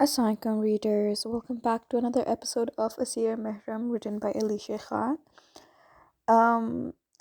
Assalamualaikum readers, welcome back to another episode of Asir Mehram written by Alicia Khan.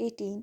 18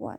1.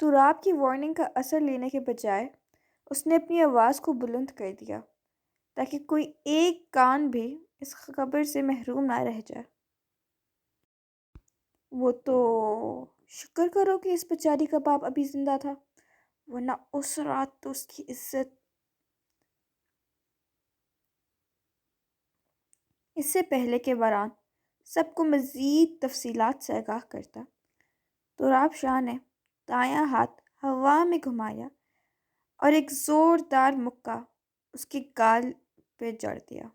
تراب کی warning کا اثر لینے کے بجائے اس نے اپنی آواز کو بلند کر دیا تاکہ کوئی ایک کان بھی اس خبر سے محروم نہ رہ جائے۔ وہ تو شکر کرو کہ اس بیچاری کا باپ ابھی زندہ تھا، ورنہ اس رات تو اس کی عزت۔ اس سے پہلے کہ باران سب کو مزید تفصیلات سے آگاہ کرتا، تراب شاہ نے دایاں ہاتھ ہوا میں گھمایا اور ایک زوردار مکہ اس کے گال پہ جڑ دیا۔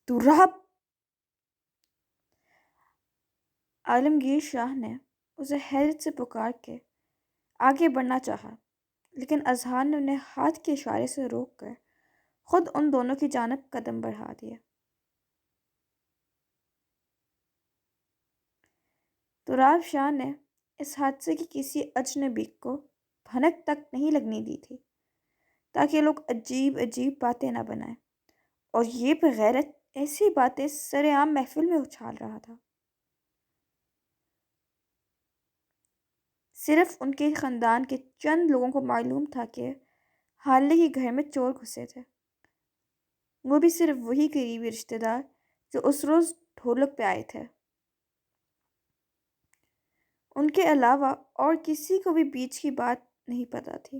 تراب! عالمگیر شاہ نے اسے حیرت سے پکار کے آگے بڑھنا چاہا، لیکن اذہان نے انہیں ہاتھ کے اشارے سے روک کر خود ان دونوں کی جانب قدم بڑھا دیا۔ تراب شاہ نے اس حادثے کی کسی اجنبی کو بھنک تک نہیں لگنے دی تھی تاکہ لوگ عجیب عجیب باتیں نہ بنائیں، اور یہ بغیرت ایسی باتیں سر عام محفل میں اچھال رہا تھا۔ صرف ان کے خاندان کے چند لوگوں کو معلوم تھا کہ حالے کے گھر میں چور گھسے تھے، وہ بھی صرف وہی قریبی رشتہ دار جو اس روز ڈھولک پہ آئے تھے۔ ان کے علاوہ اور کسی کو بھی بیچ کی بات نہیں پتہ تھی،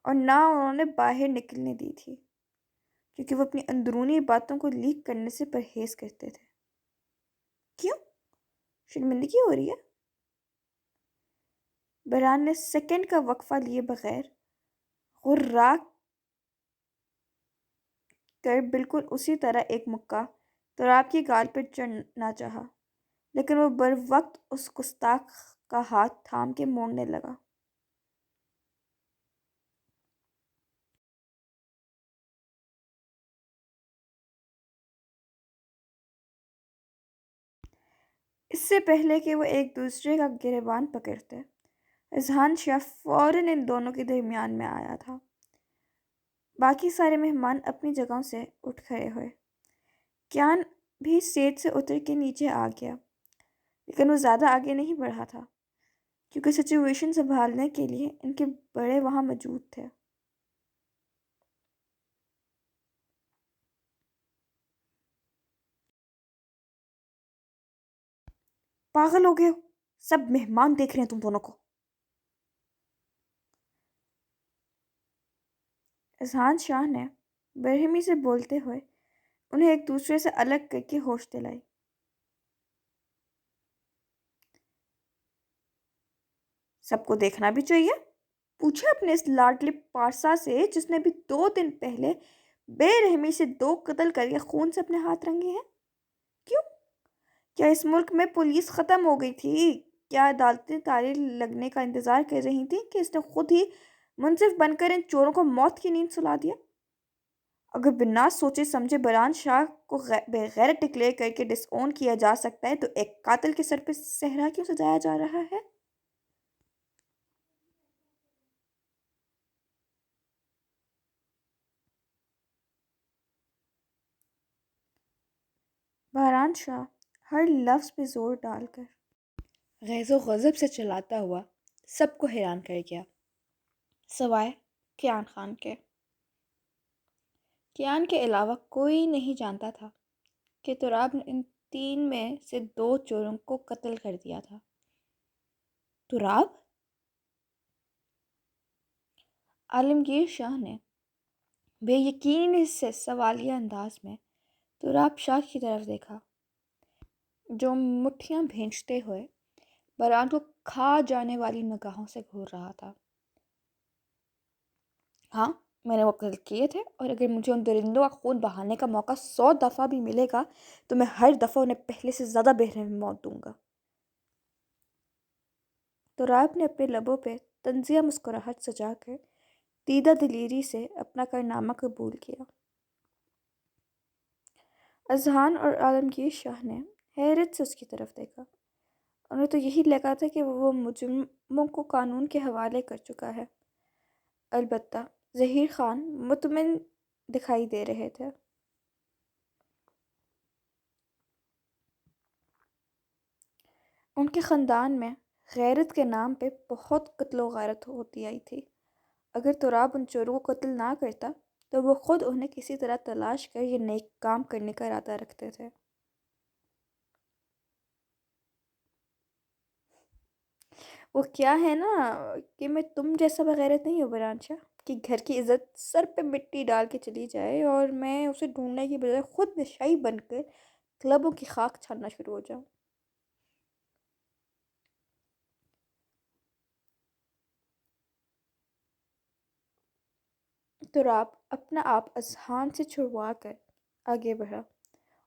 اور نہ انہوں نے باہر نکلنے دی تھی، کیونکہ وہ اپنی اندرونی باتوں کو لیک کرنے سے پرہیز کرتے تھے۔ کیوں؟ شرمندگی ہو رہی ہے؟ بران نے سیکنڈ کا وقفہ لیے بغیر غرا کر بالکل اسی طرح ایک مکہ تراب کی گال پر چڑھنا چاہا، لیکن وہ بر وقت اس گستاخ کا ہاتھ تھام کے موڑنے لگا۔ اس سے پہلے کہ وہ ایک دوسرے کا گریبان پکڑتے، اذہان شاہ فوراً ان دونوں کے درمیان میں آیا تھا۔ باقی سارے مہمان اپنی جگہوں سے اٹھ کھڑے ہوئے۔ کیان بھی سیٹ سے اتر کے نیچے آ گیا، لیکن وہ زیادہ آگے نہیں بڑھا تھا کیونکہ سچویشن سنبھالنے کے لیے ان کے بڑے وہاں موجود تھے۔ پاگل ہو گئے ہو؟ سب مہمان دیکھ رہے ہیں تم دونوں کو۔ اذہان شاہ نے برہمی سے بولتے ہوئے انہیں ایک دوسرے سے الگ کر کے ہوش دلائی۔ سب کو دیکھنا بھی چاہیے، پوچھے اپنے اس لاڈلے پارسا سے جس نے بھی 2 دن پہلے بے رحمی سے 2 قتل کر کے خون سے اپنے ہاتھ رنگے ہیں۔ کیوں؟ کیا اس ملک میں پولیس ختم ہو گئی تھی؟ کیا عدالتیں تالے لگنے کا انتظار کر رہی تھیں کہ اس نے خود ہی منصف بن کر ان چوروں کو موت کی نیند سلا دیا؟ اگر بنا سوچے سمجھے بران شاہ کو بغیر ڈکلیئر کر کے ڈس اون کیا جا سکتا ہے تو ایک قاتل کے سر پہ صحرا کیوں سجایا جا رہا ہے؟ بہران شاہ ہر لفظ پہ زور ڈال کر غیظ و غضب سے چلاتا ہوا سب کو حیران کر گیا، سوائے کیان خان کے۔ کیان کے علاوہ کوئی نہیں جانتا تھا کہ تراب نے ان 3 میں سے 2 چوروں کو قتل کر دیا تھا۔ تراب؟ عالمگیر شاہ نے بے یقینی سے سوالیہ انداز میں تراب شاہ کی طرف دیکھا، جو مٹھیاں بھینچتے ہوئے بران کو کھا جانے والی نگاہوں سے گھور رہا تھا۔ ہاں، میں نے وہ قتل کیے تھے، اور اگر مجھے ان درندوں کا خون بہانے کا موقع 100 دفعہ بھی ملے گا تو میں ہر دفعہ انہیں پہلے سے زیادہ بے رحم موت دوں گا۔ تراب نے اپنے لبوں پہ طنزیہ مسکراہٹ سجا کر دیدہ دلیری سے اپنا کارنامہ قبول کیا۔ اذہان اور عالمگیر شاہ نے حیرت سے اس کی طرف دیکھا۔ انہیں تو یہی لگا تھا کہ وہ مجرموں کو قانون کے حوالے کر چکا ہے، البتہ ظہیر خان مطمئن دکھائی دے رہے تھے۔ ان کے خاندان میں غیرت کے نام پہ بہت قتل و غارت ہوتی آئی تھی۔ اگر تراب ان چوروں کو قتل نہ کرتا تو وہ خود انہیں کسی طرح تلاش کر یہ نیک کام کرنے کا ارادہ رکھتے تھے۔ وہ کیا ہے نا کہ میں تم جیسا بغیرت نہیں ہوں برانشا، کہ گھر کی عزت سر پہ مٹی ڈال کے چلی جائے اور میں اسے ڈھونڈنے کی بجائے خود نشائی بن کر کلبوں کی خاک چھاننا شروع ہو جاؤں۔ تراب اپنا آپ اذہان سے چھڑوا کر آگے بڑھا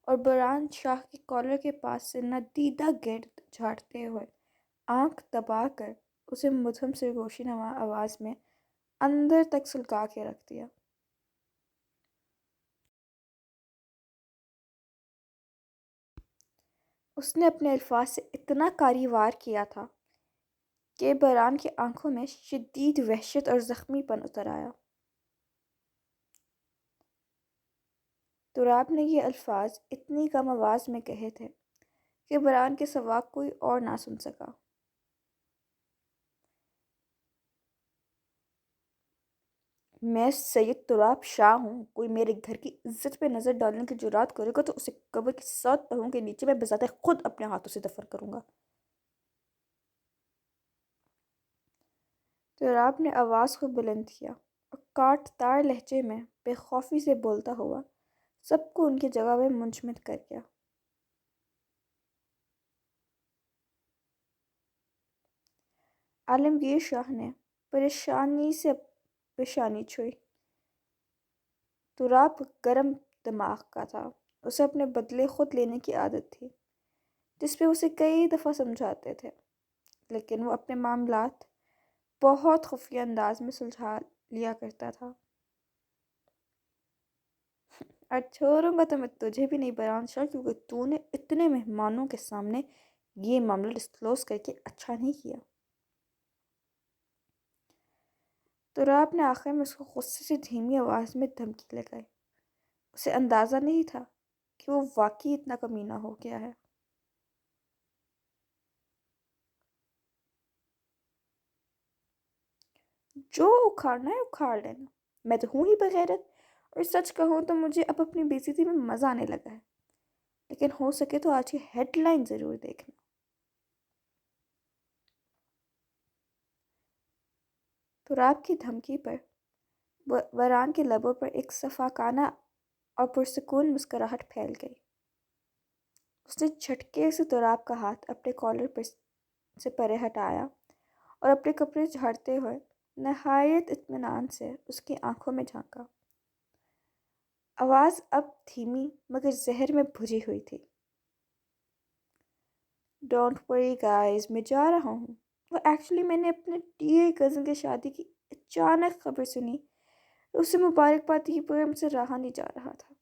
اور بران شاہ کے کالر کے پاس سے ندیدہ گرد جھاڑتے ہوئے آنکھ دبا کر اسے مدھم سرگوشی نما آواز میں اندر تک سلگا کے رکھ دیا۔ اس نے اپنے الفاظ سے اتنا کاری وار کیا تھا کہ بران کی آنکھوں میں شدید وحشت اور زخمی پن اتر آیا۔ تراب نے یہ الفاظ اتنی کم آواز میں کہے تھے کہ بران کے سوا کوئی اور نہ سن سکا۔ میں سید تراب شاہ ہوں، کوئی میرے گھر کی عزت پہ نظر ڈالنے کی جرات کرے گا تو اسے قبر کی 7 تہوں کے نیچے میں بذات خود اپنے ہاتھوں سے دفن کروں گا۔ تراب نے آواز کو بلند کیا اور کاٹ تار لہجے میں بے خوفی سے بولتا ہوا سب کو ان کی جگہ پہ منجمد کر گیا۔ عالمگیر شاہ نے پریشانی سے پیشانی چھوئی۔ تراب گرم دماغ کا تھا، اسے اپنے بدلے خود لینے کی عادت تھی، جس پہ اسے کئی دفعہ سمجھاتے تھے، لیکن وہ اپنے معاملات بہت خفیہ انداز میں سلجھا لیا کرتا تھا۔ اور چھوڑوں گا تو میں تجھے بھی نہیں بران شاہ، کیونکہ تو نے اتنے مہمانوں کے سامنے یہ معاملہ ڈسکلوز کر کے اچھا نہیں کیا۔ تراب نے آخر میں اس کو غصے سے دھیمی آواز میں دھمکی لگائی۔ اسے اندازہ نہیں تھا کہ وہ واقعی اتنا کمینہ ہو گیا ہے۔ جو اکھاڑنا ہے اکھاڑ لینا، میں تو ہوں ہی بغیرت، اور سچ کہوں تو مجھے اب اپنی بےعزتی میں مزہ آنے لگا ہے، لیکن ہو سکے تو آج کی ہیڈ لائن ضرور دیکھنا۔ تراب کی دھمکی پر وران کے لبوں پر ایک صفاقانہ اور پرسکون مسکراہٹ پھیل گئی۔ اس نے جھٹکے سے تراب کا ہاتھ اپنے کالر پر سے پرے ہٹایا اور اپنے کپڑے جھاڑتے ہوئے نہایت اطمینان سے اس کی آنکھوں میں جھانکا۔ آواز اب دھیمی مگر زہر میں بھری ہوئی تھی۔ ڈونٹ وری گائز، میں جا رہا ہوں۔ وہ ایکچولی میں نے اپنے ڈیئر کزن کی شادی کی اچانک خبر سنی، اسے مبارکباد دی پر مجھ سے رہا نہیں جا رہا تھا۔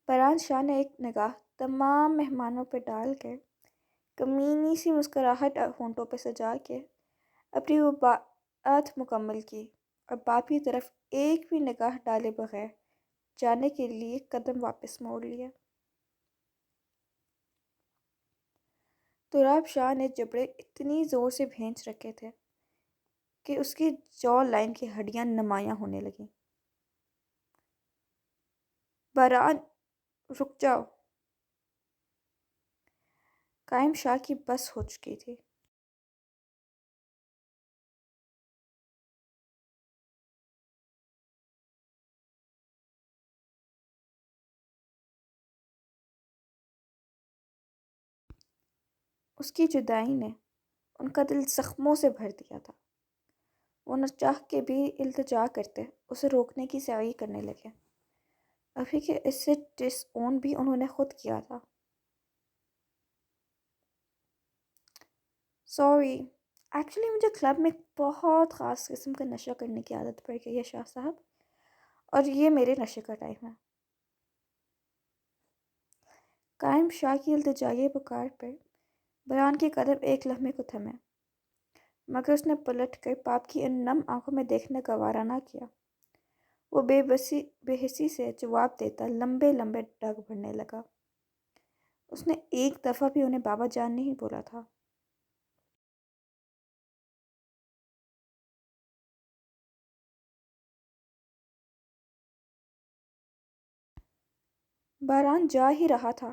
بران شاہ نے ایک نگاہ تمام مہمانوں پہ ڈال کر کمینی سی مسکراہٹ ہونٹوں پہ سجا کے اپنی وہ بات مکمل کی اور باقی طرف ایک بھی نگاہ ڈالے بغیر جانے کے لیے قدم واپس موڑ لیا۔ تراب شاہ نے جبڑے اتنی زور سے بھینچ رکھے تھے کہ اس کی جو لائن کی ہڈیاں نمایاں ہونے لگیں۔ بران، رک جاؤ! قائم شاہ کی بس ہو چکی تھی۔ اس کی جدائی نے ان کا دل زخموں سے بھر دیا تھا۔ وہ نہ چاہ کے بھی التجا کرتے اسے روکنے کی سعی کرنے لگے، ابھی کہ اسے ڈس اون بھی انہوں نے خود کیا تھا۔ سوری، ایکچولی مجھے کلب میں ایک بہت خاص قسم کا نشہ کرنے کی عادت پڑ گئی ہے شاہ صاحب، اور یہ میرے نشے کا ٹائم ہے۔ قائم شاہ کی التجائی پکار پر بران کے قدم ایک لمحے کو تھمے، مگر اس نے پلٹ کر پاپ کی ان نم آنکھوں میں دیکھنے کا وارہ نہ کیا۔ وہ بے حسی سے جواب دیتا لمبے لمبے ڈگ بھرنے لگا۔ اس نے ایک دفعہ بھی انہیں بابا جان نہیں بولا تھا۔ باران جا ہی رہا تھا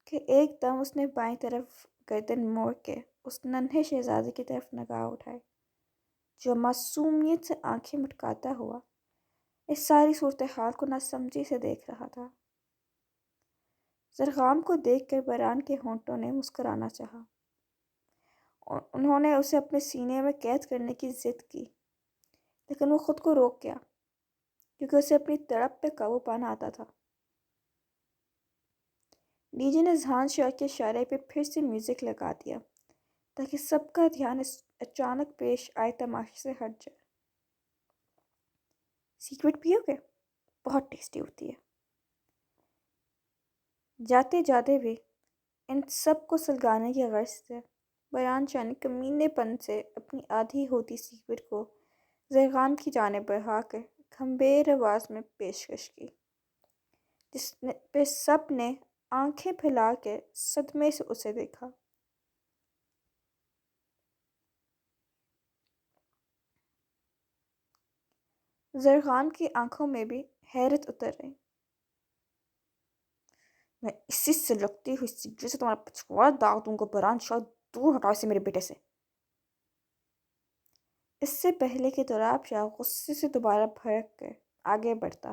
کہ ایک دم اس نے بائیں طرف گردن موڑ کے اس ننھے شہزادے کی طرف نگاہ اٹھائی، جو معصومیت سے آنکھیں مٹکاتا ہوا اس ساری صورتحال کو ناسمجھی سے دیکھ رہا تھا۔ زرغام کو دیکھ کر باران کے ہونٹوں نے مسکرانا چاہا اور انہوں نے اسے اپنے سینے میں قید کرنے کی ضد کی، لیکن وہ خود کو روک گیا کیونکہ اسے اپنی تڑپ پہ قابو پانا آتا تھا۔ ڈی جے نے اذہان شاہ کے اشارے پہ پھر سے میوزک لگا دیا تاکہ سب کا دھیان اس اچانک پیش آئے تماشے سے ہٹ جائے۔ سیکرٹ پیو گے؟ بہت ٹیسٹی ہوتی ہے۔ جاتے جاتے بھی ان سب کو سلگانے کی غرض سے باران شاہ نے کمینے پن سے اپنی آدھی ہوتی سیکرٹ کو زرغام کی جانب بڑھا کر گھمبیر آواز میں پیشکش کی، جس پہ سب نے آنکھیں پھیلا کے صدمے سے اسے دیکھا۔ زرغام کی آنکھوں میں بھی حیرت اتر رہی۔ میں اسی سے لگتی ہوئی سگریٹ سے تمہارا پچھواڑا داغ دوں گا باران شاہ، دور ہٹاؤ اسے میرے بیٹے سے۔ اس سے پہلے کہ تراب شاہ غصے سے دوبارہ بھڑک کر آگے بڑھتا،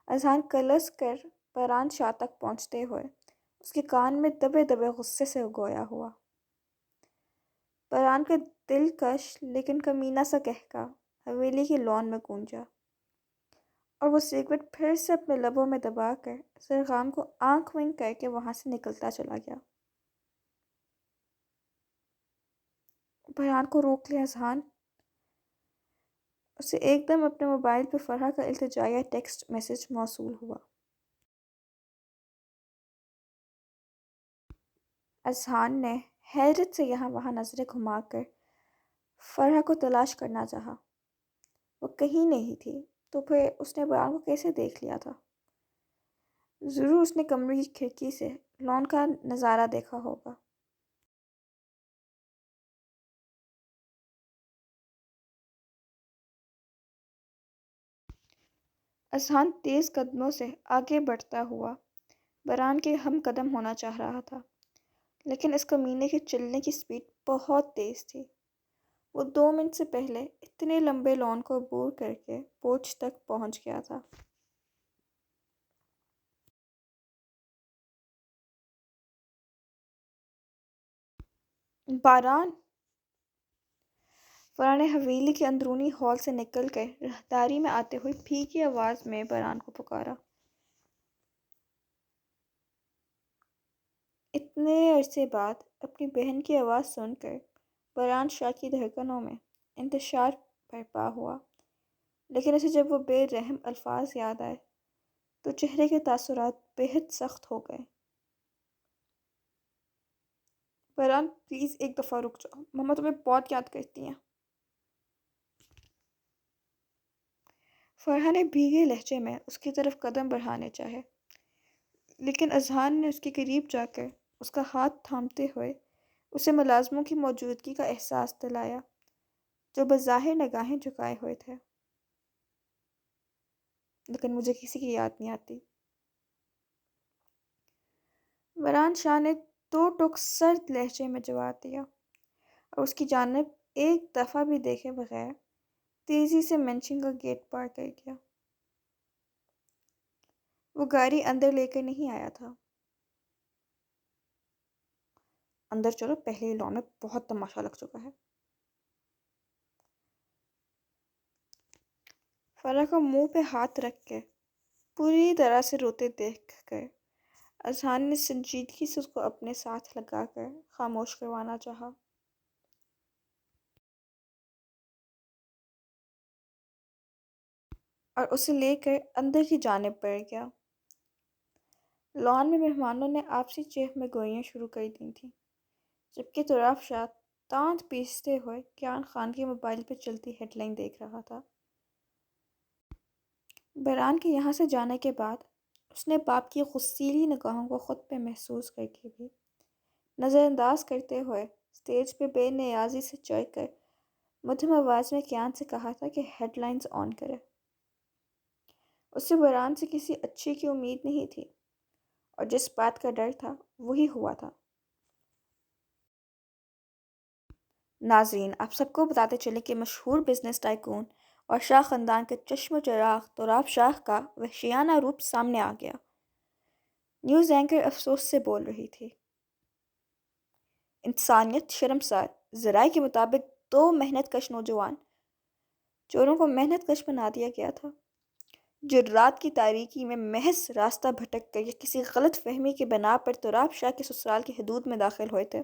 اذہان کلس کر باران شاہ تک پہنچتے ہوئے اس کے کان میں دبے دبے غصے سے گویا ہوا۔ باران کا دلکش لیکن کمینہ سا قہقہ حویلی کی لان میں گونجا اور وہ سگریٹ پھر سے اپنے لبوں میں دبا کر زرغام کو آنکھ ونک کر کے وہاں سے نکلتا چلا گیا۔ باران کو روک لیا اذہان۔ اسے ایک دم اپنے موبائل پہ فرحہ کا التجائیہ ٹیکسٹ میسج موصول ہوا۔ اذہان نے حیرت سے یہاں وہاں نظریں گھما کر فرحہ کو تلاش کرنا چاہا۔ وہ کہیں نہیں تھی تو پھر اس نے باران کو کیسے دیکھ لیا تھا؟ ضرور اس نے کمرے کی کھڑکی سے لان کا نظارہ دیکھا ہوگا۔ اذہان تیز قدموں سے آگے بڑھتا ہوا باران کے ہم قدم ہونا چاہ رہا تھا، لیکن اس کمینے کے چلنے کی سپیڈ بہت تیز تھی۔ وہ 2 منٹ سے پہلے اتنے لمبے لان کو عبور کر کے پورچ تک پہنچ گیا تھا۔ باران! فرحہ نے حویلی کے اندرونی ہال سے نکل کر راہداری میں آتے ہوئے پھیکی آواز میں باران کو پکارا۔ اتنے عرصے بعد اپنی بہن کی آواز سن کر باران شاہ کی دھڑکنوں میں انتشار برپا ہوا، لیکن اسے جب وہ بے رحم الفاظ یاد آئے تو چہرے کے تاثرات بے حد سخت ہو گئے۔ باران پلیز ایک دفعہ رک جاؤ، مما تمہیں بہت یاد کرتی ہیں۔ فرحہ نے بھیگے لہجے میں اس کی طرف قدم بڑھانے چاہے، لیکن اذہان نے اس کے قریب جا کر اس کا ہاتھ تھامتے ہوئے اسے ملازموں کی موجودگی کا احساس دلایا جو بظاہر نگاہیں جھکائے ہوئے تھے۔ لیکن مجھے کسی کی یاد نہیں آتی۔ باران شاہ نے 2 ٹوک سرد لہجے میں جواب دیا اور اس کی جانب ایک دفعہ بھی دیکھے بغیر تیزی سے مینشن کا گیٹ پار کر گیا۔ وہ گاڑی اندر لے کر نہیں آیا تھا۔ اندر چلو، پہلے ہی لان میں بہت تماشا لگ چکا ہے۔ فرح کو منہ پہ ہاتھ رکھ کے پوری طرح سے روتے دیکھ کر اذہان نے سنجیدگی سے اس کو اپنے ساتھ لگا کر خاموش کروانا چاہا۔ اور اسے لے کر اندر کی جانب بڑھ گیا۔ لان میں مہمانوں نے آپسی چہم میں گوئیاں شروع کر دی تھیں، جبکہ طراب شاہ دانت پیستے ہوئے کیان خان کے موبائل پہ چلتی ہیڈ لائن دیکھ رہا تھا۔ باران کے یہاں سے جانے کے بعد اس نے باپ کی غصیلی نگاہوں کو خود پہ محسوس کر کے بھی نظر انداز کرتے ہوئے اسٹیج پہ بے نیازی سے چڑھ کر مدھم آواز میں کیان سے کہا تھا کہ ہیڈ لائنز آن کرے۔ اسے بران سے کسی اچھی کی امید نہیں تھی، اور جس بات کا ڈر تھا وہی ہوا تھا۔ ناظرین، آپ سب کو بتاتے چلے کہ مشہور بزنس ٹائکون اور شاہ خاندان کے چشم و چراغ تراب شاہ کا وحشیانہ روپ سامنے آ گیا۔ نیوز اینکر افسوس سے بول رہی تھی۔ انسانیت شرمسار۔ ذرائع کے مطابق 2 محنت کش نوجوان چوروں کو محنت کش بنا دیا گیا تھا، جو رات کی تاریکی میں محض راستہ بھٹک کر یا کسی غلط فہمی کی بنا پر تراب شاہ کے سسرال کی حدود میں داخل ہوئے تھے،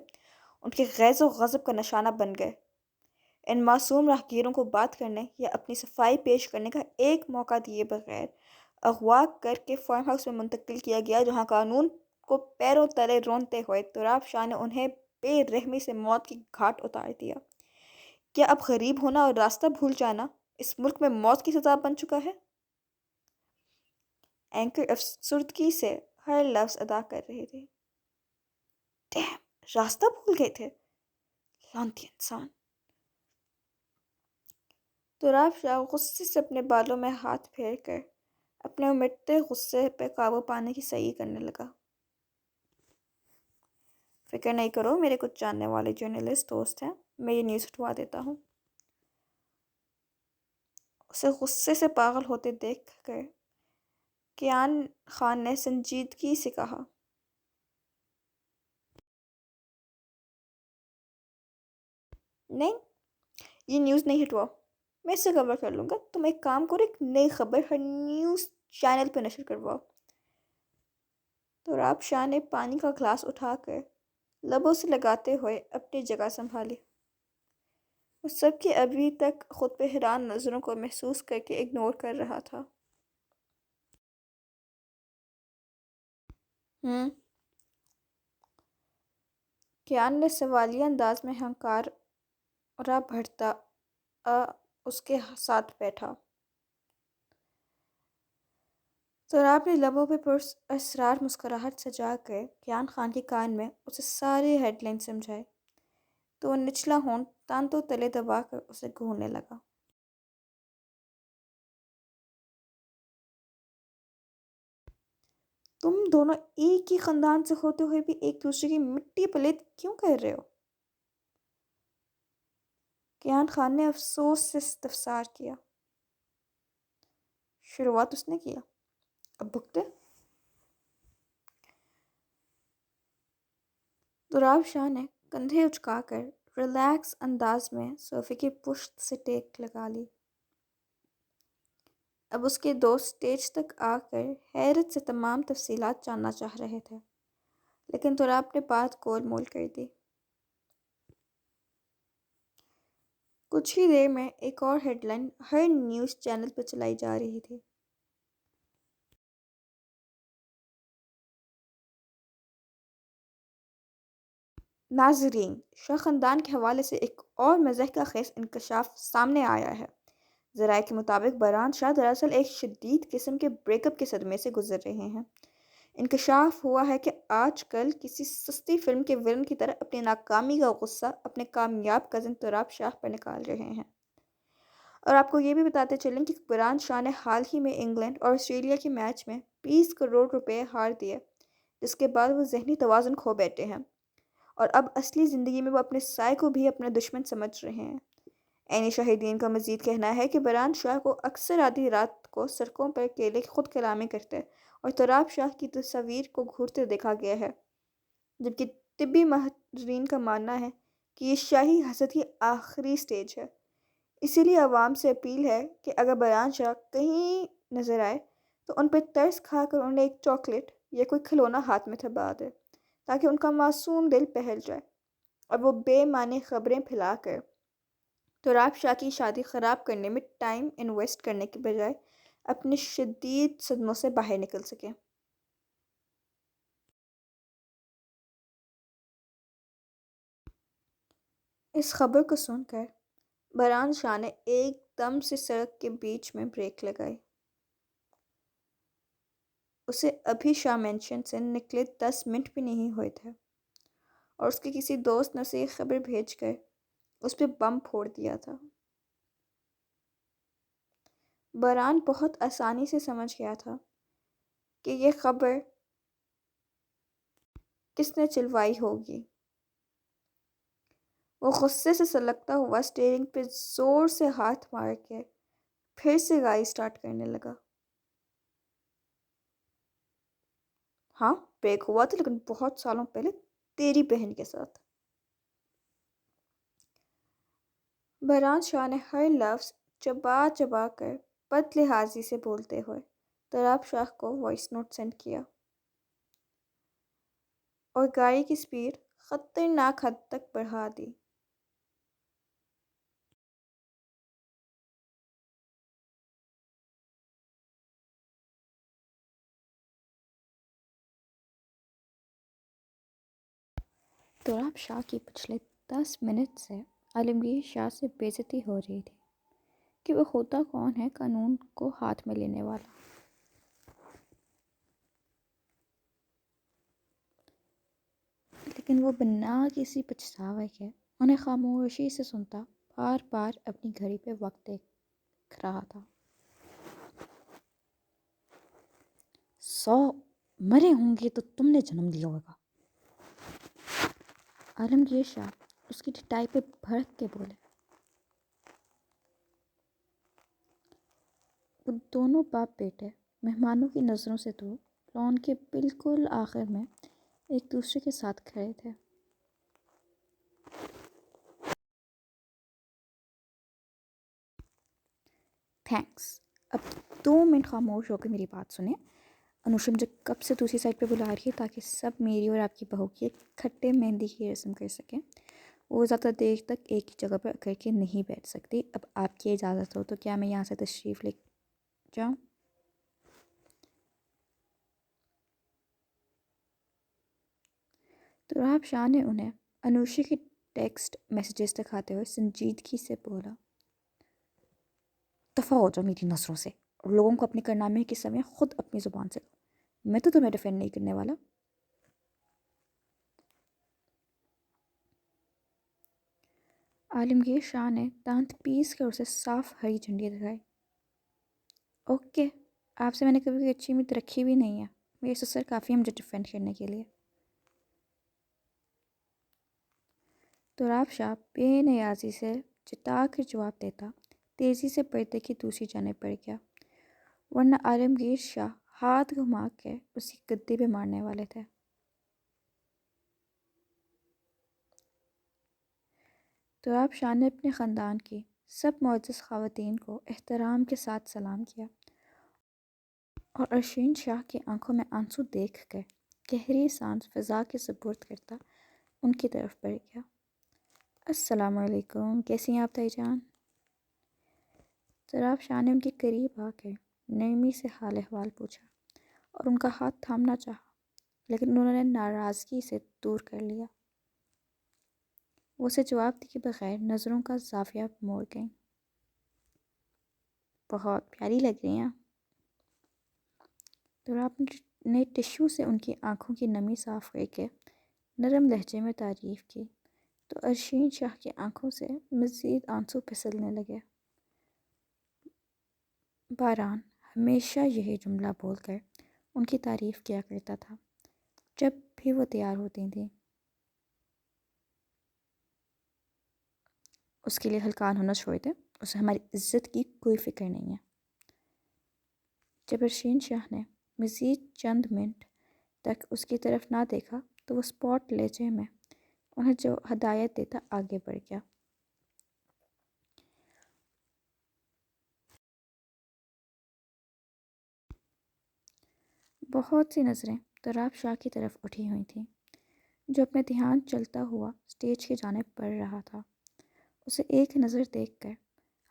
ان کے غیظ و غضب کا نشانہ بن گئے۔ ان معصوم راہگیروں کو بات کرنے یا اپنی صفائی پیش کرنے کا ایک موقع دیے بغیر اغوا کر کے فارم ہاؤس میں منتقل کیا گیا، جہاں قانون کو پیروں تلے رونتے ہوئے تراب شاہ نے انہیں بے رحمی سے موت کی گھاٹ اتار دیا۔ کیا اب غریب ہونا اور راستہ بھول جانا اس ملک میں موت کی سزا بن چکا ہے؟ اینکر افسردگی سے ہر لفظ ادا کر رہی تھی۔ ڈیم، راستہ بھول گئے تھے، لعنتی انسان۔ تراب شاہ غصے سے اپنے بالوں میں ہاتھ پھیر کر اپنے امٹتے غصے پہ قابو پانے کی سعی کرنے لگا۔ فکر نہیں کرو، میرے کچھ جاننے والے جرنلسٹ دوست ہیں، میں یہ نیوز ہٹوا دیتا ہوں۔ اسے غصے سے پاگل ہوتے دیکھ کر کیان خان نے سنجیدگی سے کہا، نہیں، یہ نیوز نہیں ہٹواؤ، میں اس سے کور کر لوں گا۔ تم ایک کام کرو، ایک نئی خبر ہر نیوز چینل پہ نشر کرواؤ۔ تراب شاہ نے پانی کا گلاس اٹھا کر لبوں سے لگاتے ہوئے اپنی جگہ سنبھالی۔ وہ سب کی ابھی تک خود پہ حیران نظروں کو محسوس کر کے اگنور کر رہا تھا۔ کیان نے سوالیہ انداز میں ہنکارا بھرتا اس کے ساتھ بیٹھا۔ تراب نے لبوں پہ پراسرار مسکراہٹ سجا کر کیان خان کے کان میں اسے ساری ہیڈ لائن سمجھائی، تو وہ نچلا ہونٹ تانتوں تلے دبا کر اسے گھورنے لگا۔ تم دونوں ایک ہی خاندان سے ہوتے ہوئے بھی ایک دوسرے کی مٹی پلیت کیوں کر رہے ہو؟ کیان خان نے افسوس سے استفسار کیا۔ شروعات اس نے کیا، اب بھگتے۔ تراب شاہ نے کندھے اچکا کر ریلیکس انداز میں صوفے کی پشت سے ٹیک لگا لی۔ اب اس کے دوست سٹیج تک آ کر حیرت سے تمام تفصیلات جاننا چاہ رہے تھے، لیکن تراب نے بات گول مول کر دی۔ کچھ ہی دیر میں ایک اور ہیڈ لائن ہر نیوز چینل پر چلائی جا رہی تھی۔ ناظرین، شاہ خاندان کے حوالے سے ایک اور مضحکہ خیز انکشاف سامنے آیا ہے۔ ذرائع کے مطابق بران شاہ دراصل ایک شدید قسم کے بریک اپ کے صدمے سے گزر رہے ہیں۔ انکشاف ہوا ہے کہ آج کل کسی سستی فلم کے ولن کی طرح اپنی ناکامی کا غصہ اپنے کامیاب کزن تراب شاہ پر نکال رہے ہیں۔ اور آپ کو یہ بھی بتاتے چلیں کہ بران شاہ نے حال ہی میں انگلینڈ اور آسٹریلیا کے میچ میں 20 کروڑ روپے ہار دیے، جس کے بعد وہ ذہنی توازن کھو بیٹھے ہیں، اور اب اصلی زندگی میں وہ اپنے سائے کو بھی اپنا دشمن سمجھ رہے ہیں۔ عینی شاہدین کا مزید کہنا ہے کہ بران شاہ کو اکثر آدھی رات کو سڑکوں پر اکیلے خود کلامی کرتے اور تراب شاہ کی تصاویر کو گھورتے دیکھا گیا ہے، جبکہ طبی ماہرین کا ماننا ہے کہ یہ شاہی حسد کی آخری سٹیج ہے۔ اسی لیے عوام سے اپیل ہے کہ اگر بران شاہ کہیں نظر آئے تو ان پہ ترس کھا کر انہیں ایک چاکلیٹ یا کوئی کھلونا ہاتھ میں تھما دے، تاکہ ان کا معصوم دل پہل جائے اور وہ بے معنی خبریں پھیلا کر تراب شاہ کی شادی خراب کرنے میں ٹائم انویسٹ کرنے کے بجائے اپنے شدید صدموں سے باہر نکل سکے۔ اس خبر کو سن کر بران شاہ نے ایک دم سے سڑک کے بیچ میں بریک لگائی۔ اسے ابھی شاہ مینشن سے نکلے 10 منٹ بھی نہیں ہوئے تھے اور اس کے کسی دوست نے اسے یہ خبر بھیج کر اس پہ بم پھوڑ دیا تھا۔ بران بہت آسانی سے سمجھ گیا تھا کہ یہ خبر کس نے چلوائی ہوگی۔ وہ غصے سے سلگتا ہوا اسٹیئرنگ پہ زور سے ہاتھ مار کے پھر سے گاڑی سٹارٹ کرنے لگا۔ ہاں، بریک ہوا تھا لیکن بہت سالوں پہلے تیری بہن کے ساتھ۔ بران شاہ نے ہر لفظ چبا چبا کر بد لحاظی سے بولتے ہوئے تراب شاہ کو وائس نوٹ سینڈ کیا اور گاڑی کی سپیڈ خطرناک حد تک بڑھا دی۔ تراب شاہ کی پچھلے 10 منٹ سے عالمگیر شاہ سے بے عزتی ہو رہی تھی کہ وہ ہوتا کون ہے قانون کو ہاتھ میں لینے والا۔ لیکن وہ بنا کسی پچھتاوے کے انہیں خاموشی سے سنتا بار بار اپنی گھڑی پہ وقت دیکھ رہا تھا۔ 100 مرے ہوں گے تو تم نے جنم دیا ہوگا، عالمگیر شاہ اس کی ٹھٹائی پہ بھڑک کے بولے۔ وہ دونوں باپ بیٹے مہمانوں کی نظروں سے دور لان کے بالکل آخر میں ایک دوسرے کے ساتھ کھڑے تھے۔ تھینکس، اب 2 منٹ خاموش ہو کے میری بات سنیں۔ انوشا مجھے کب سے دوسری سائڈ پہ بلا رہی ہے تاکہ سب میری اور آپ کی بہو کی ایک کھٹے مہندی کی رسم کر سکیں۔ وہ زیادہ دیر تک ایک ہی جگہ پر کر کے نہیں بیٹھ سکتی۔ اب آپ کی اجازت ہو تو کیا میں یہاں سے تشریف لے جاؤں؟ تراب شاہ نے انہیں انوشا کے ٹیکسٹ میسیجز دکھاتے ہوئے سنجیدگی سے بولا، دفع ہو جاؤ میری نظروں سے اور لوگوں کو اپنے کارنامے کے سمے خود اپنی زبان سے دو، میں تو تمہیں ڈیفینڈ نہیں کرنے والا۔ عالمگیر شاہ نے دانت پیس کر اسے صاف ہری جھنڈی دکھائی۔ اوکے، آپ سے میں نے کبھی کوئی اچھی امید رکھی بھی نہیں ہے، میرے سسر کافی ہے مجھے ڈیفینڈ کرنے کے لیے۔ تراب شاہ بے نیازی سے چٹا کر جواب دیتا تیزی سے پردے کی دوسری جانب بڑھ گیا، ورنہ عالمگیر شاہ ہاتھ گھما کے اسی گدی پہ مارنے والے تھے۔ تراب شاہ نے اپنے خاندان کی سب معزز خواتین کو احترام کے ساتھ سلام کیا اور ارشین شاہ کی آنکھوں میں آنسو دیکھ کر گہری سانس فضا کے سپرد کرتا ان کی طرف بڑھ گیا۔ السلام علیکم، کیسی ہیں آپ تائی جان؟ تراب شاہ نے ان کے قریب آ کر نرمی سے حال احوال پوچھا اور ان کا ہاتھ تھامنا چاہا، لیکن انہوں نے ناراضگی سے دور کر لیا۔ وہ اسے جواب دیے بغیر نظروں کا زاویہ موڑ گئیں۔ بہت پیاری لگ رہی ہیں۔ تراب نے ٹشو سے ان کی آنکھوں کی نمی صاف کر کے نرم لہجے میں تعریف کی تو ارشین شاہ کی آنکھوں سے مزید آنسو پھسلنے لگے۔ باران ہمیشہ یہی جملہ بول کر ان کی تعریف کیا کرتا تھا جب بھی وہ تیار ہوتی تھیں۔ اس کے لیے ہلکان ہونا چھوڑ دیں، اسے ہماری عزت کی کوئی فکر نہیں ہے۔ جب ارشین شاہ نے مزید چند منٹ تک اس کی طرف نہ دیکھا تو وہ اسپاٹ لہجے میں انہیں جو ہدایت دیتا آگے بڑھ گیا۔ بہت سی نظریں تراب شاہ کی طرف اٹھی ہوئی تھیں جو اپنے دھیان چلتا ہوا اسٹیج کی جانب بڑھ رہا تھا۔ اسے ایک نظر دیکھ کر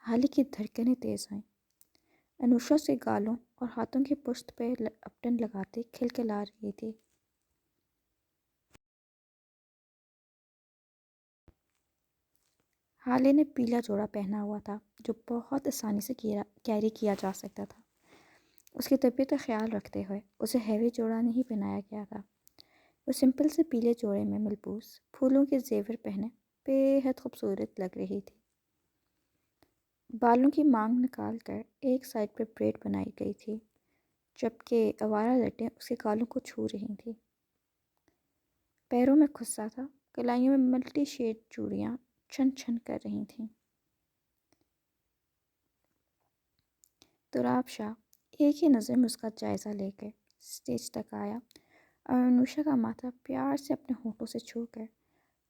حالی کی دھڑکنیں تیز ہوئیں۔ انوشا سے گالوں اور ہاتھوں کی پشت پہ اپٹن لگاتے کھلکھلا رہی تھی۔ حالے نے پیلا جوڑا پہنا ہوا تھا جو بہت آسانی سے کیری کیا جا سکتا تھا۔ اس کی طبیعت کا خیال رکھتے ہوئے اسے ہیوی جوڑا نہیں پہنایا گیا تھا۔ وہ سمپل سے پیلے جوڑے میں ملبوس پھولوں کے زیور پہنے بے حد خوبصورت لگ رہی تھی۔ بالوں کی مانگ نکال کر ایک سائڈ پہ بریڈ بنائی گئی تھی، جبکہ آوارہ لٹیں اس کے گالوں کو چھو رہی تھیں۔ پیروں میں خصہ تھا، کلائیوں میں ملٹی شیڈ چوڑیاں چھن چھن کر رہی تھیں۔ تراب شاہ ایک ہی نظر میں اس کا جائزہ لے کر اسٹیج تک آیا اور انوشا کا ماتھا پیار سے اپنے ہونٹوں سے چھو کر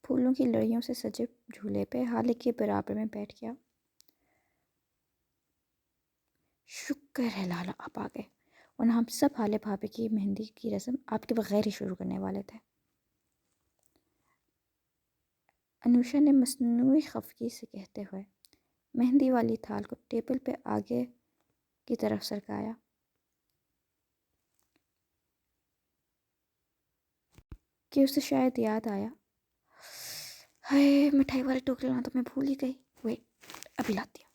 پھولوں کی لڑیوں سے سجے جھولے پہ ہالے کے برابر میں بیٹھ گیا۔ شکر ہے لالا آپ آ گئے، ورنہ ہم سب ہالے بھابے کی مہندی کی رسم آپ کے بغیر ہی شروع کرنے والے تھے۔ انوشا نے مصنوعی خفگی سے کہتے ہوئے مہندی والی تھال کو ٹیبل پہ آگے کی طرف سرکایا کہ اسے شاید یاد آیا، ہائے مٹھائی والے ٹوکرے لانا تو میں بھول ہی گئی، ویٹ ابھی لاتی ہوں۔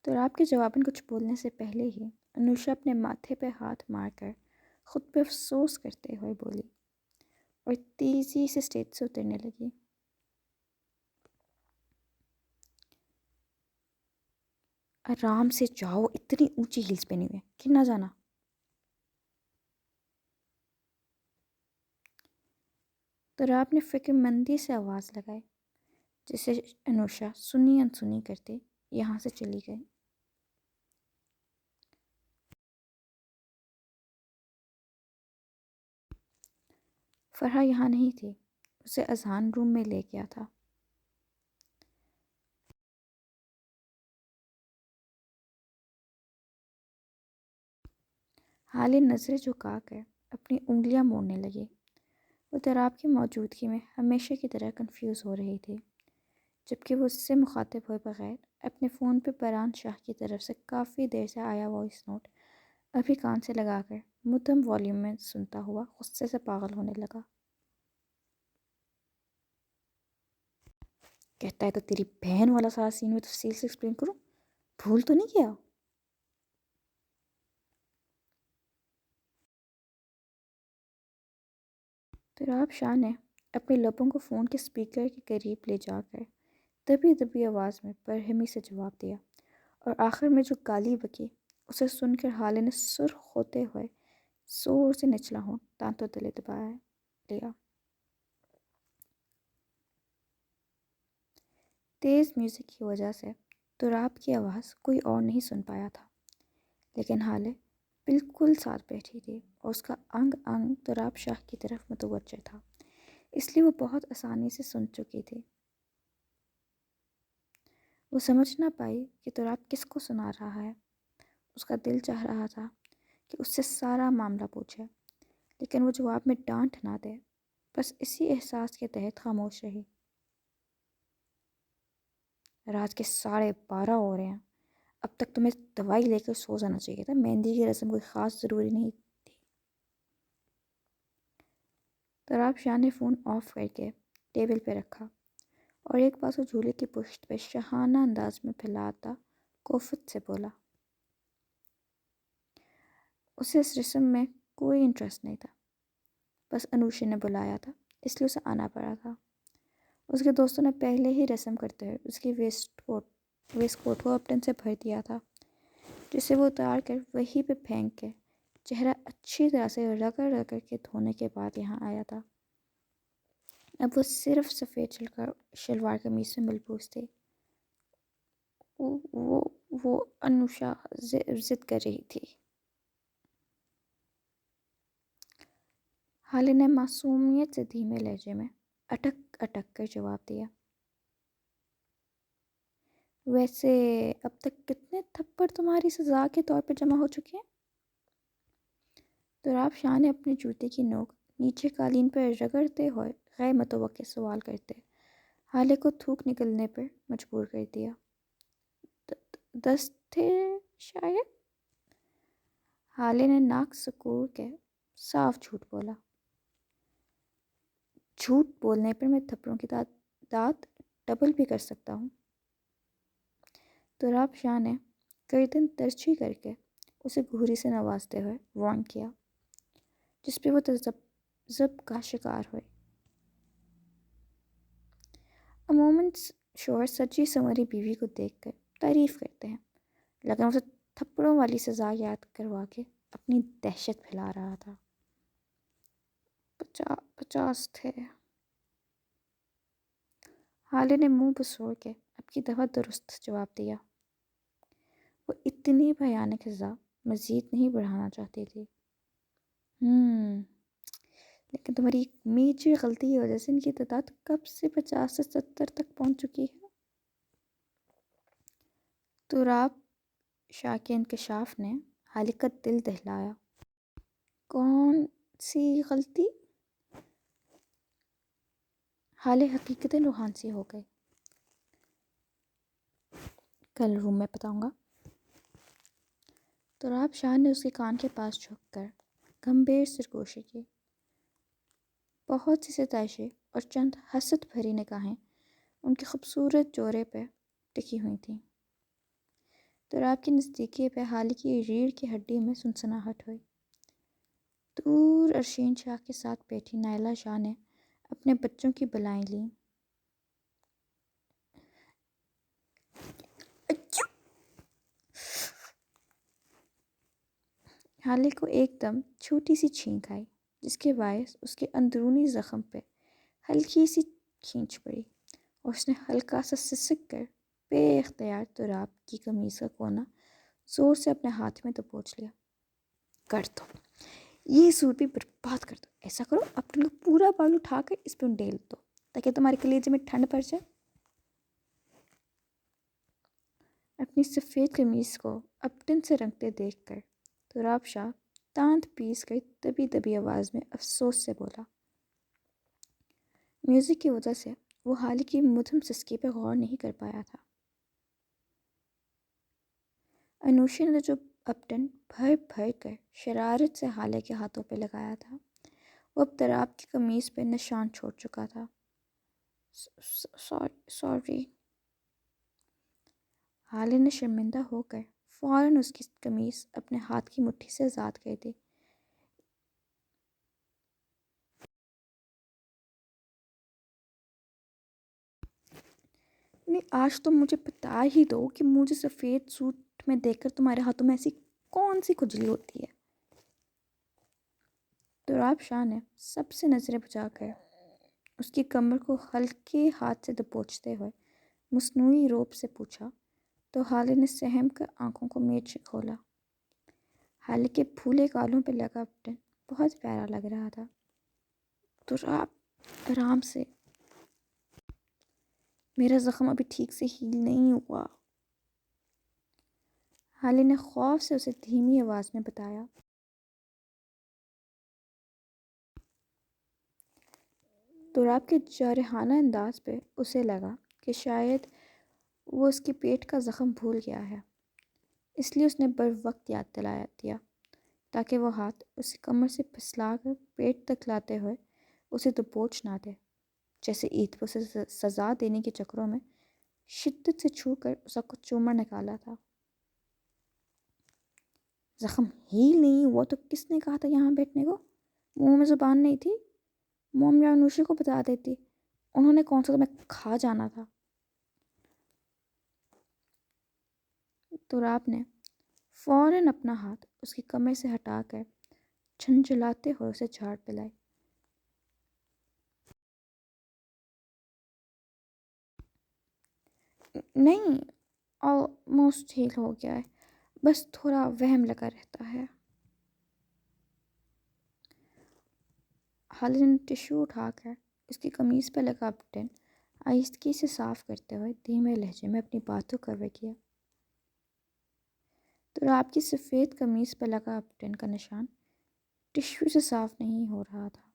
تو آپ کے جواباً کچھ بولنے سے پہلے ہی انوشا اپنے ماتھے پہ ہاتھ مار کر خود پہ افسوس کرتے ہوئے بولی اور تیزی سے اسٹیج سے اترنے لگی۔ آرام سے جاؤ، اتنی اونچی ہیلز پہنی ہوئے کہ نہ جانا۔ تو آپ نے فکر مندی سے آواز لگائی، جسے انوشا سنی انسنی کرتے یہاں سے چلی گئی۔ فرحہ یہاں نہیں تھی، اسے اذان روم میں لے گیا تھا۔ حالے نظریں جھکا کر اپنی انگلیاں موڑنے لگی۔ وہ تراب کی موجودگی میں ہمیشہ کی طرح کنفیوز ہو رہی تھی، جبکہ وہ اس سے مخاطب ہوئے بغیر اپنے فون پہ بران شاہ کی طرف سے کافی دیر سے آیا وائس نوٹ ابھی کان سے لگا کر مدھم والیوم میں سنتا ہوا غصے سے پاگل ہونے لگا۔ کہتا ہے تو تیری بہن والا سارا سین میں تفصیل سے ایکسپلین کروں، بھول تو نہیں کیا؟ تراب شاہ نے اپنے لبوں کو فون کے اسپیکر کے قریب لے جا کر دبی دبی آواز میں برہمی سے جواب دیا، اور آخر میں جو گالی بکی اسے سن کر حالے نے سرخ ہوتے ہوئے زور سے نچلا ہونٹ دانتوں تلے دبایا لیا۔ تیز میوزک کی وجہ سے تراب کی آواز کوئی اور نہیں سن پایا تھا، لیکن حالے بالکل ساتھ بیٹھی تھی اور اس کا انگ انگ تراب شاہ کی طرف متوجہ تھا، اس لیے وہ بہت آسانی سے سن چکی تھی۔ وہ سمجھ نہ پائی کہ تراب کس کو سنا رہا ہے۔ اس کا دل چاہ رہا تھا کہ اس سے سارا معاملہ پوچھے، لیکن وہ جواب میں ڈانٹ نہ دے، بس اسی احساس کے تحت خاموش رہی۔ رات کے 12:30 ہو رہے ہیں، اب تک تمہیں دوائی لے کر سو جانا چاہیے تھا، مہندی کی رسم کوئی خاص ضروری نہیں تھی۔ تراب شاہ نے فون آف کر کے ٹیبل پہ رکھا اور ایک بازو جھولے کی پشت پہ شاہانہ انداز میں پھیلاتا کوفت سے بولا۔ اسے اس رسم میں کوئی انٹرسٹ نہیں تھا، بس انوشا نے بلایا تھا اس لیے اسے آنا پڑا تھا۔ اس کے دوستوں نے پہلے ہی رسم کرتے ہوئے اس کی ویسٹ کوٹ کو اپٹن سے بھر دیا تھا، جسے وہ اتار کر وہیں پہ پھینک کے چہرہ اچھی طرح سے رگڑ رگڑ کے دھونے کے بعد یہاں آیا تھا۔ اب وہ صرف سفید شلوار قمیص میں ملبوس تھی۔ وہ انوشا ضد کر رہی تھی۔ حالے نے معصومیت سے دھیمے لہجے میں اٹک اٹک کر جواب دیا، ویسے اب تک کتنے تھپڑ تمہاری سزا کے طور پر جمع ہو چکے ہیں؟ تراب شاہ نے اپنے جوتے کی نوک نیچے قالین پر رگڑتے ہوئے غیر متوقع سوال کرتے حالے کو تھوک نکلنے پر مجبور کر دیا۔ 10 تھے شاید۔ حالے نے ناک سکوڑ کے صاف جھوٹ بولا۔ جھوٹ بولنے پر میں تھپڑوں کی تعداد ڈبل بھی کر سکتا ہوں۔ تراب شاہ نے گردن ترچھی کر کے اسے گھوری سے نوازتے ہوئے وارن کیا، جس پہ وہ تذبذب کا شکار ہوئے۔ عموماً شوہر سچی سنوری بیوی کو دیکھ کر تعریف کرتے ہیں، لیکن اسے تھپڑوں والی سزا یاد کروا کے اپنی دہشت پھیلا رہا تھا۔ 50 تھے۔ حالے نے منہ بسوڑ کے اب کی دفعہ درست جواب دیا۔ وہ اتنی بھیانک سزا مزید نہیں بڑھانا چاہتی تھی، لیکن تمہاری ایک میجر غلطی کی وجہ سے ان کی تعداد کب سے 50 سے 70 تک پہنچ چکی ہے۔ تراب شاہ کے انکشاف نے حالے کا دل دہلایا۔ کون سی غلطی؟ حالے حقیقتاً روحان سی ہو گئے۔ کل روم میں بتاؤں گا۔ تراب شاہ نے اس کے کان کے پاس جھک کر گمبھیر سرگوشی کی۔ بہت سی ستائشیں اور چند حسد بھری نگاہیں ان کے خوبصورت چہرے پہ ٹکی ہوئی تھیں۔ تراب کی نزدیکی پہ حالے کی ریڑھ کی ہڈی میں سنسناہٹ ہوئی۔ دور ارشین شاہ کے ساتھ بیٹھی نائلہ شاہ نے اپنے بچوں کی بلائیں لیں۔ حالے کو ایک دم چھوٹی سی چھینک آئی، جس کے باعث اس کے اندرونی زخم پہ ہلکی سی کھینچ پڑی اور اس نے ہلکا سا سسک کر بے اختیار تراب کی قمیص کا کونا زور سے اپنے ہاتھ میں دبوچ لیا۔ کر دو، یہ سوٹ بھی برباد کر دو۔ ایسا کرو اپنے کو پورا بال اٹھا کر اس پہ ڈیل دو تاکہ تمہارے کلیجے میں ٹھنڈ پڑ جائے۔ اپنی سفید قمیص کو اپٹن سے رنگتے دیکھ کر تراب شاہ دانت پیس کر دبی دبی آواز میں افسوس سے بولا۔ میوزک کی وجہ سے وہ حالے کی مدھم سسکی پہ غور نہیں کر پایا تھا۔ انوشا نے جو اپٹن بھر بھر کر شرارت سے حالے کے ہاتھوں پہ لگایا تھا، وہ اب تراب کی قمیص پہ نشان چھوڑ چکا تھا۔ سوری۔ حالے نے شرمندہ ہو کر فوراً اس کی قمیص اپنے ہاتھ کی مٹھی سے آزاد کر دی۔ نہیں، آج تو مجھے بتا ہی دو کہ مجھے سفید سوٹ میں دیکھ کر تمہارے ہاتھوں میں ایسی کون سی کھجلی ہوتی ہے۔ تراب شاہ نے سب سے نظریں بچا کر اس کی کمر کو ہلکے ہاتھ سے دبوچتے ہوئے مصنوعی روپ سے پوچھا، تو حالے نے سہم کر آنکھوں کو میچ سے کھولا۔ حالے کے پھولے گالوں پہ لگا اپٹن بہت پیارا لگ رہا تھا۔ تراب آرام سے، میرا زخم ابھی ٹھیک سے ہیل نہیں ہوا، حالے نے خوف سے اسے دھیمی آواز میں بتایا۔ تراب کے جارحانہ انداز پہ اسے لگا کہ شاید وہ اس کے پیٹ کا زخم بھول گیا ہے، اس لیے اس نے بر وقت یاد دلایا دیا تاکہ وہ ہاتھ اسے کمر سے پھسلا کر پیٹ تک لاتے ہوئے اسے دبوچ نہ دے، جیسے عید پہ اسے سزا دینے کے چکروں میں شدت سے چھو کر اس کا چومر نکالا تھا۔ زخم ہیل نہیں ہوا تو کس نے کہا تھا یہاں بیٹھنے کو؟ منہ میں زبان نہیں تھی؟ موم یا انوشی کو بتا دیتی، انہوں نے کون سا تمہیں کھا جانا تھا۔ تراب نے فوراً اپنا ہاتھ اس کی کمر سے ہٹا کر جھنجھلاتے ہوئے اسے جھاڑ پلائی۔ نہیں، آلموسٹ ہیل ہو گیا ہے، بس تھوڑا وہم لگا رہتا ہے۔ حالے نے ٹشو اٹھا کر اس کی قمیص پہ لگا بٹن آہستگی سے صاف کرتے ہوئے دھیمے لہجے میں اپنی باتوں کور کیا۔ تراب کی سفید قمیص پہ لگا بٹن کا نشان ٹشو سے صاف نہیں ہو رہا تھا۔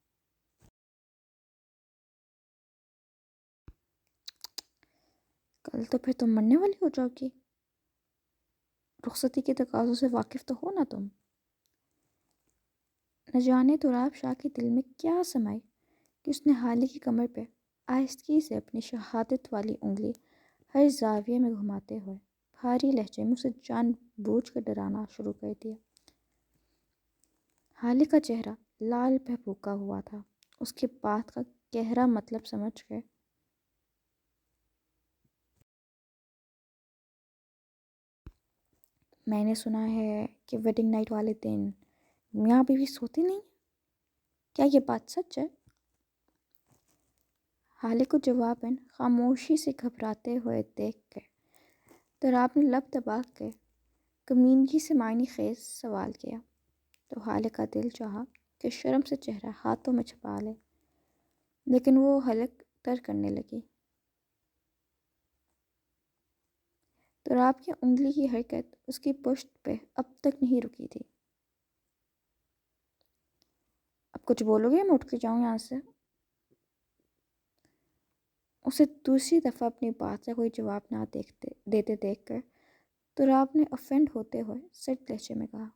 کل تو پھر تم مرنے والی ہو جاؤ گی۔ رخصتی کے تقاضوں سے واقف تو ہو نا تم؟ نہ جانے تراب شاہ کے دل میں کیا سمائی کہ اس نے حالے کی کمر پہ آہستگی سے اپنی شہادت والی انگلی ہر زاویے میں گھماتے ہوئے بھاری لہجے میں اسے جان بوجھ کر ڈرانا شروع کر دیا۔ حالے کا چہرہ لال پہ بھوکا ہوا تھا۔ اس کے بات کا گہرا مطلب سمجھ گئے۔ میں نے سنا ہے کہ ویڈنگ نائٹ والے دن میاں بیوی سوتے نہیں، کیا یہ بات سچ ہے؟ حالے کو جواباً خاموشی سے گھبراتے ہوئے دیکھ کر تراب نے لب دبا کر کمینگی سے معنی خیز سوال کیا، تو حالے کا دل چاہا کہ شرم سے چہرہ ہاتھوں میں چھپا لے، لیکن وہ حلق تر کرنے لگی۔ تراب کی انگلی کی حرکت اس کی پشت پہ اب تک نہیں رکی تھی۔ اب کچھ بولو گے؟ میں اٹھ کے جاؤں یہاں سے؟ اسے دوسری دفعہ اپنی بات سے کوئی جواب نہ دیتے دیکھ کر تراب نے افینڈ ہوتے ہوئے سرد لہجے میں کہا،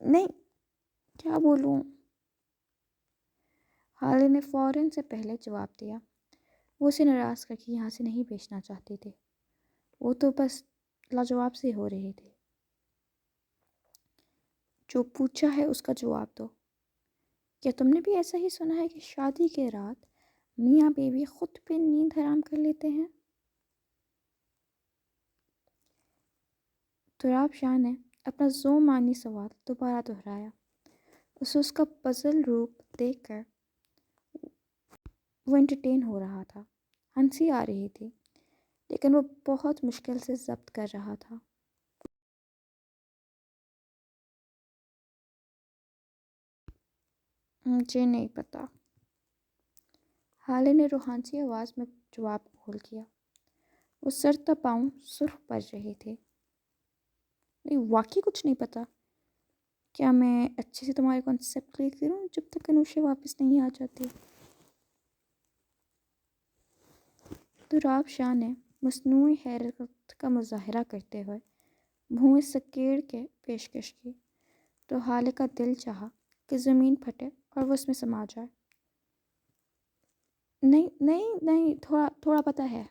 نہیں، کیا بولوں؟ حالے نے فوراً سے پہلے جواب دیا۔ وہ اسے ناراض کر کے یہاں سے نہیں بھیجنا چاہتی تھی، وہ تو بس لاجواب سے ہو رہی تھی۔ جو پوچھا ہے اس کا جواب دو۔ کیا تم نے بھی ایسا ہی سنا ہے کہ شادی کے رات میاں بیوی خود پہ نیند حرام کر لیتے ہیں؟ تراب شاہ نے اپنا ذو معنی سوال دوبارہ دہرایا۔ اسے اس کا پزل روپ دیکھ کر وہ انٹرٹین ہو رہا تھا، ہنسی آ رہی تھی، لیکن وہ بہت مشکل سے ضبط کر رہا تھا۔ مجھے نہیں پتا، حالے نے روحانسی آواز میں جواب قبول کیا۔ وہ سر تا پاؤں سرخ پڑ رہی تھی۔ نہیں، واقعی کچھ نہیں پتا۔ کیا میں اچھے سے تمہارے کانسیپٹ کلیئر کروں جب تک انوشے واپس نہیں آ جاتی؟ تراب شاہ نے مصنوعی حیرت کا مظاہرہ کرتے ہوئے بھویں سکیڑ کے پیشکش کی، تو حالے کا دل چاہا کہ زمین پھٹے اور وہ اس میں سما جائے۔ نہیں نہیں نہیں، تھوڑا پتہ ہے۔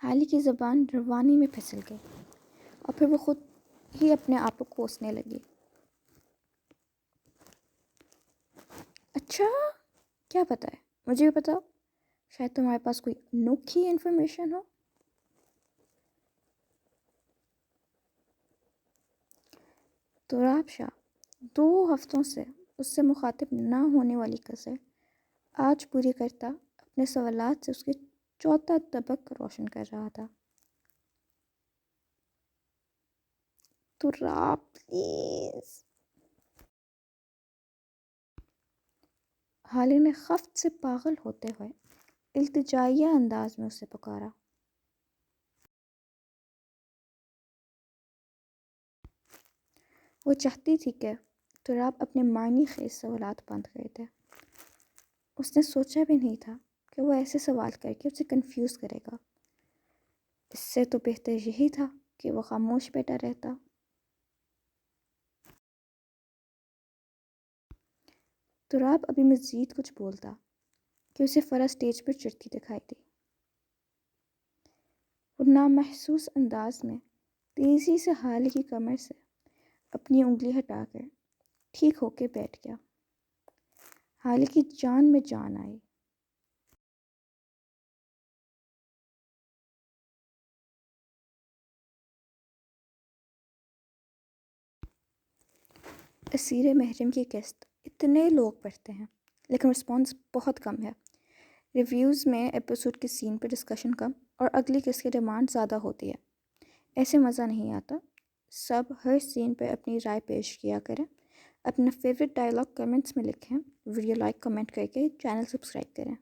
حالے کی زبان روانی میں پھسل گئی اور پھر وہ خود ہی اپنے آپ کو کوسنے لگی۔ اچھا، کیا پتہ ہے؟ مجھے بھی بتاؤ، شاید تمہارے پاس کوئی انوکھی انفارمیشن ہو۔ تراب شاہ 2 ہفتوں سے اس سے مخاطب نہ ہونے والی کثر آج پوری کرتا اپنے سوالات سے اس کے چوتھا طبق روشن کر رہا تھا۔ تراب پلیز۔ حالے نے خفت سے پاگل ہوتے ہوئے التجائیہ انداز میں اسے پکارا۔ وہ چاہتی تھی کہ تراب اپنے معنی خیز سوالات بند کر دے۔ اس نے سوچا بھی نہیں تھا کہ وہ ایسے سوال کر کے اسے کنفیوز کرے گا۔ اس سے تو بہتر یہی تھا کہ وہ خاموش بیٹھا رہتا۔ تراب ابھی مزید کچھ بولتا کہ اسے فرح سٹیج پر چڑھتی دکھائی دی۔ وہ نامحسوس انداز میں تیزی سے حالے کی کمر سے اپنی انگلی ہٹا کر ٹھیک ہو کے بیٹھ گیا۔ حالے کی جان میں جان آئی۔ اسیر محرم کی قسط اتنے لوگ پڑھتے ہیں لیکن رسپانس بہت کم ہے۔ ریویوز میں ایپیسوڈ کے سین پر ڈسکشن کم اور اگلی قسط کی ڈیمانڈ زیادہ ہوتی ہے۔ ایسے مزہ نہیں آتا۔ سب ہر سین پہ اپنی رائے پیش کیا کریں۔ اپنا فیوریٹ ڈائلاگ کمنٹس میں لکھیں۔ ویڈیو لائک کمنٹ کر کے چینل سبسکرائب کریں۔